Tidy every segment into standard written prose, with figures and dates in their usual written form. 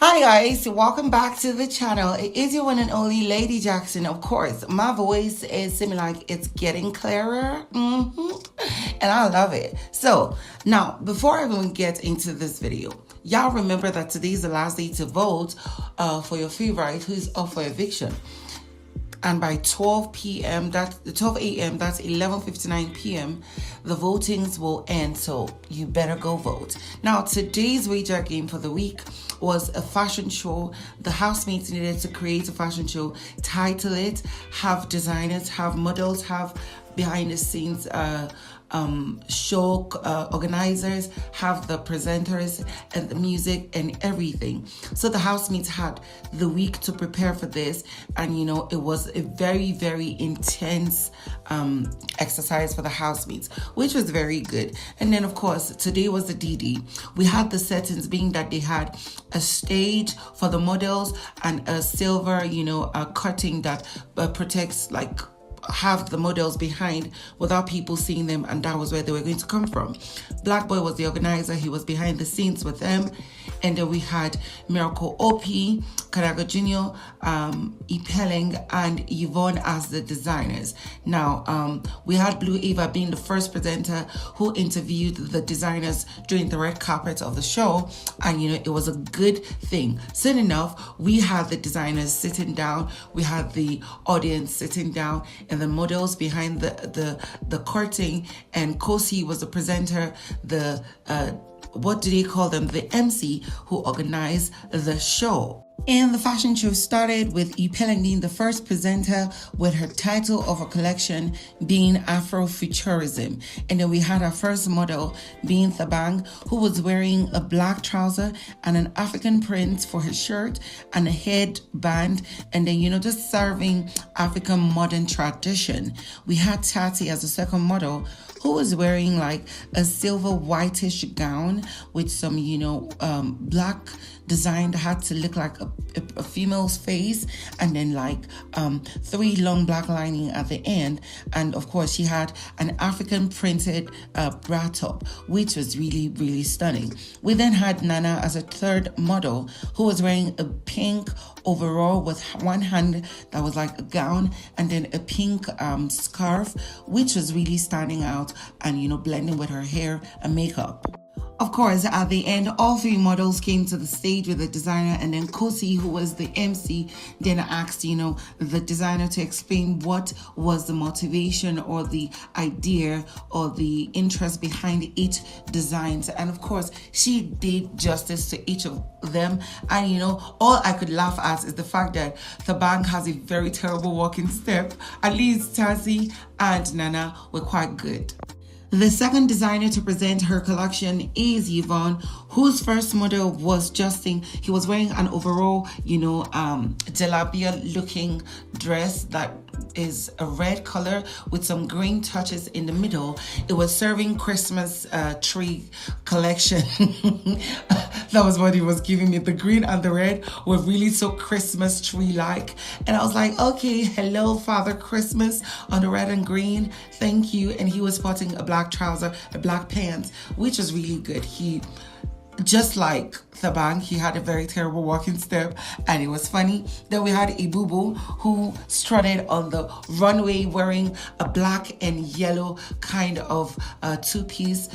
Hi guys, welcome back to the channel. It is your one and only Lady Jackson. Of course, my voice is seeming like it's getting clearer, and I love it. So now, before I even get into this video, y'all remember that today is the last day to vote for your favorite who's up for eviction. And by 12 p.m., that's 12 a.m., that's 11:59 p.m., the votings will end. So you better go vote. Now, today's wager game for the week was a fashion show. The housemates needed to create a fashion show, title it, have designers, have models, have behind the scenes show organizers, have the presenters and the music and everything. So the housemates had the week to prepare for this, and you know, it was a very, very intense exercise for the housemates, which was very good. And then of course, today was the DD. We had the settings being that they had a stage for the models and a silver, you know, a curtain that protects, like, have the models behind without people seeing them, and that was where they were going to come from. Black Boy was the organizer. He was behind the scenes with them. And then we had Miracle OP, Kanaga Jnr, ipeleng, and Yvonne as the designers. Now, we had Blue Eva being the first presenter who interviewed the designers during the red carpet of the show. And, you know, it was a good thing. Soon enough, we had the designers sitting down. We had the audience sitting down and the models behind the curtain. And Khosi was the presenter, the what do they call them? The MC who organized the show. And the fashion show started with ipeleng being the first presenter, with her title of her collection being Afrofuturism. And then we had our first model being Thabang, who was wearing a black trouser and an African print for her shirt and a headband, and then, you know, just serving African modern tradition. We had Tati as the second model, who was wearing like a silver whitish gown with some, you know, black design that had to look like a female's face, and then like 3 long black lining at the end. And of course, she had an African printed bra top, which was really, really stunning. We then had Nana as a third model, who was wearing a pink overall with one hand that was like a gown, and then a pink scarf, which was really standing out and, you know, blending with her hair and makeup. Of course, at the end, all 3 models came to the stage with the designer, and then Khosi, who was the MC, then asked, you know, the designer to explain what was the motivation or the idea or the interest behind each design. And of course, she did justice to each of them. And, you know, all I could laugh at is the fact that Thabang has a very terrible walking step. At least Tsatsi and Nana were quite good. The second designer to present her collection is Yvonne, whose first model was Justin. He was wearing an overall, you know, jalabia looking dress that is a red color with some green touches in the middle. It was serving Christmas tree collection. That was what he was giving me. The green and the red were really so Christmas tree-like. And I was like, okay, hello, Father Christmas, on the red and green. Thank you. And he was sporting a black trouser, a black pants, which was really good. He, just like Thabang, he had a very terrible walking step, and it was funny. Then we had ebubu, who strutted on the runway wearing a black and yellow kind of two-piece.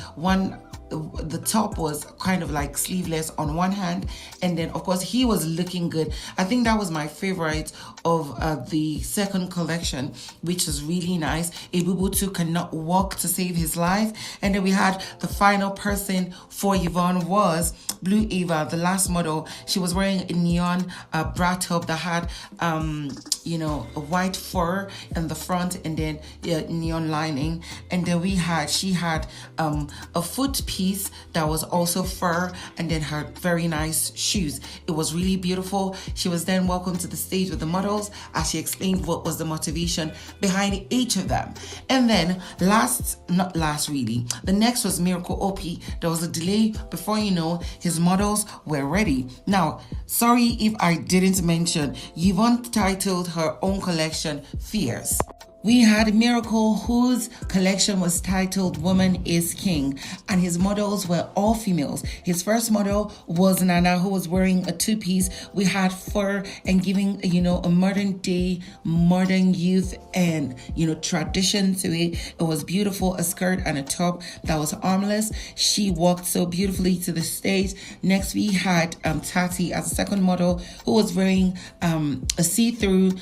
The top was kind of like sleeveless on one hand, and then of course he was looking good. I think that was my favorite of the second collection, which was really nice. Ebubu too cannot walk to save his life. And then we had the final person for Yvonne was Blue Eva, the last model. She was wearing a neon bra top that had you know, a white fur in the front, and then neon lining. And then she had a foot piece that was also fur, and then her very nice shoes. It was really beautiful. She was then welcomed to the stage with the models as she explained what was the motivation behind each of them. And then the next was Miracle OP. There was a delay before, you know, his models were ready. Now, sorry if I didn't mention, Yvonne titled her own collection Fierce. We had Miracle, whose collection was titled Woman is King, and his models were all females. His first model was Nana, who was wearing a two-piece. We had fur and giving, a modern day, modern youth and, tradition to it. It was beautiful, a skirt and a top that was armless. She walked so beautifully to the stage. Next, we had Tati as a second model, who was wearing a see-through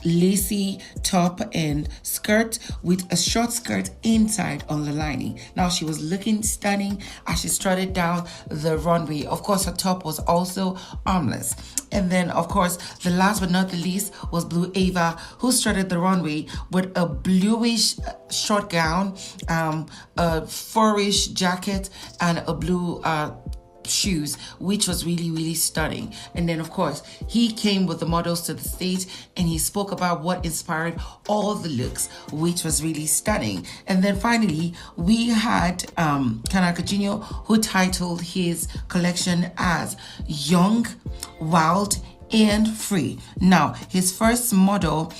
lacy top and skirt with a short skirt inside on the lining. Now she was looking stunning as she strutted down the runway. Of course, her top was also armless. And then, of course, the last but not the least was Blue Ava, who strutted the runway with a bluish short gown, a furish jacket, and a blue shoes, which was really, really stunning. And then, of course, he came with the models to the stage and he spoke about what inspired all the looks, which was really stunning. And then finally, we had Kanaga Jnr, who titled his collection as Young, Wild, and Free. Now, his first model,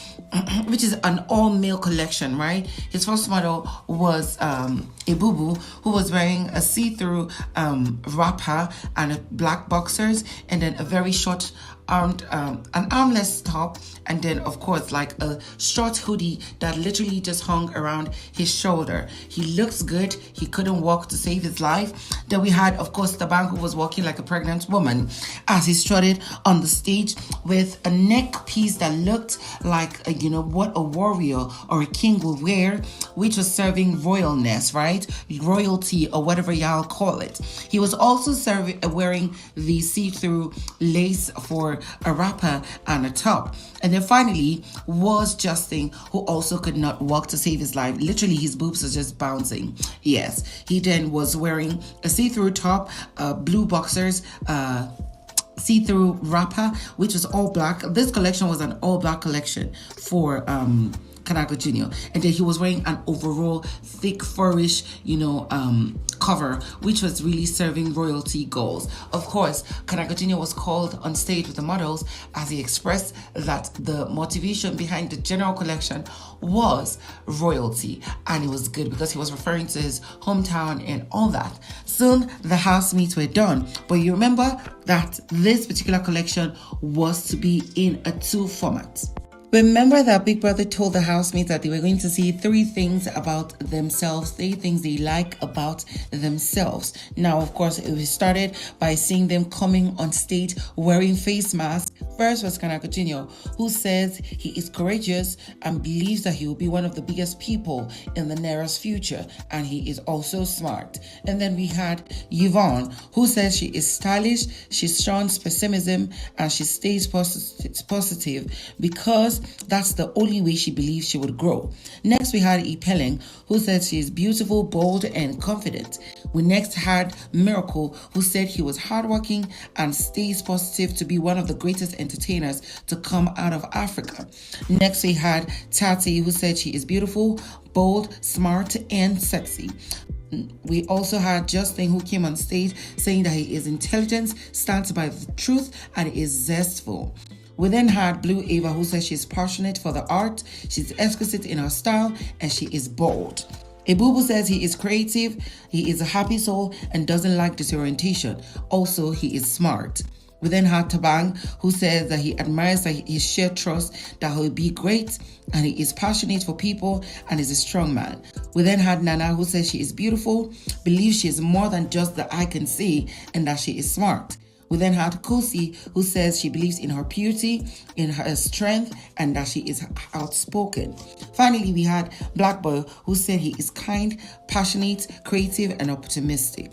which is an all-male collection, right? His first model was ebubu, who was wearing a see-through wrapper and black boxers, and then a very short an armless top, and then of course like a short hoodie that literally just hung around his shoulder. He looks good. He couldn't walk to save his life. Then we had, of course, Thabang, who was walking like a pregnant woman as he strutted on the stage with a neck piece that looked like what a warrior or a king would wear, which was serving royalness, right? Royalty, or whatever y'all call it. He was also wearing the see-through lace for a wrapper and a top. And then finally was Justin, who also could not walk to save his life. Literally, his boobs are just bouncing. Yes, he then was wearing a see-through top, blue boxers, see-through wrapper, which was all black. This collection was an all black collection for Kanaga Jnr. And then he was wearing an overall thick furish, cover, which was really serving royalty goals. Of course, Kanaga Jnr. was called on stage with the models as he expressed that the motivation behind the general collection was royalty, and it was good because he was referring to his hometown and all that. Soon the housemates were done, but you remember that this particular collection was to be in a 2 format. Remember that Big Brother told the housemates that they were going to see 3 things about themselves, 3 things they like about themselves. Now, of course, we started by seeing them coming on stage wearing face masks. First was Kanaga Jnr, who says he is courageous and believes that he will be one of the biggest people in the nearest future, and he is also smart. And then we had Yvonne, who says she is stylish, she shuns pessimism, and she stays positive because that's the only way she believes she would grow. Next, we had ipeleng, who said she is beautiful, bold, and confident. We next had Miracle, who said he was hardworking and stays positive to be one of the greatest entertainers to come out of Africa. Next, we had Tati, who said she is beautiful, bold, smart, and sexy. We also had Justin, who came on stage saying that he is intelligent, stands by the truth, and is zestful. We then had Blue Ava, who says she's passionate for the art, she's exquisite in her style, and she is bold. Ebubu says he is creative, he is a happy soul, and doesn't like disorientation. Also, he is smart. We then had Thabang, who says that he admires that his shared trust, that he'll be great, and he is passionate for people and is a strong man. We then had Nana, who says she is beautiful, believes she is more than just the eye can see, and that she is smart. We then had Khosi, who says she believes in her purity, in her strength, and that she is outspoken. Finally, we had Black Boy, who said he is kind, passionate, creative, and optimistic.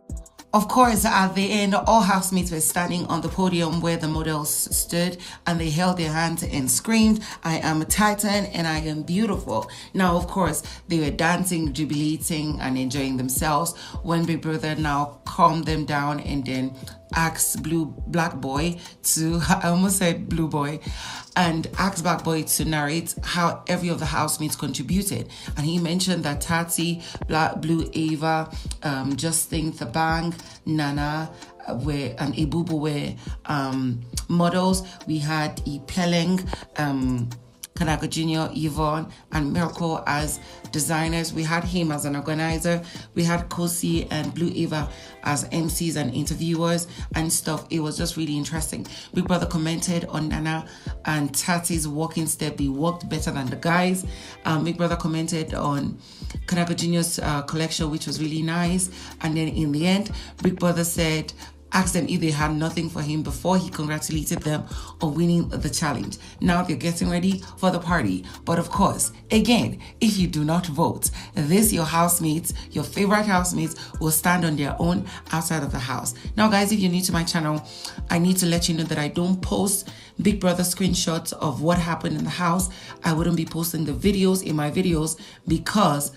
Of course, at the end, all housemates were standing on the podium where the models stood, and they held their hands and screamed, "I am a Titan and I am beautiful." Now, of course, they were dancing, jubilating, and enjoying themselves when Big Brother now calmed them down and then asked Black Boy to, I almost said Blue Boy, and asked Black Boy to narrate how every of the housemates contributed. And he mentioned that Tati, Blue Ava, Justin, Thabang, Nana, and ebubu were models. We had ipeleng, Kanaga Jnr, Yvonne, and Miracle as designers. We had him as an organizer. We had Khosi and Blue Eva as MCs and interviewers and stuff. It was just really interesting. Big Brother commented on Nana and Tati's walking step. They walked better than the guys. Big Brother commented on Kanaga Jnr's collection, which was really nice. And then in the end, Big Brother said, asked them if they had nothing for him before he congratulated them on winning the challenge. Now they're getting ready for the party. But of course, again, if you do not vote, your housemates, your favorite housemates, will stand on their own outside of the house. Now guys, if you're new to my channel, I need to let you know that I don't post Big Brother screenshots of what happened in the house. I wouldn't be posting the videos in my videos because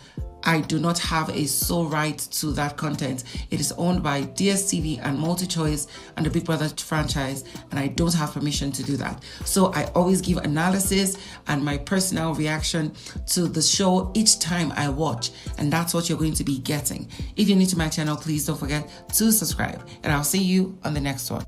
I do not have a sole right to that content. It is owned by DSTV and MultiChoice and the Big Brother franchise, and I don't have permission to do that. So I always give analysis and my personal reaction to the show each time I watch, and that's what you're going to be getting. If you're new to my channel, please don't forget to subscribe, and I'll see you on the next one.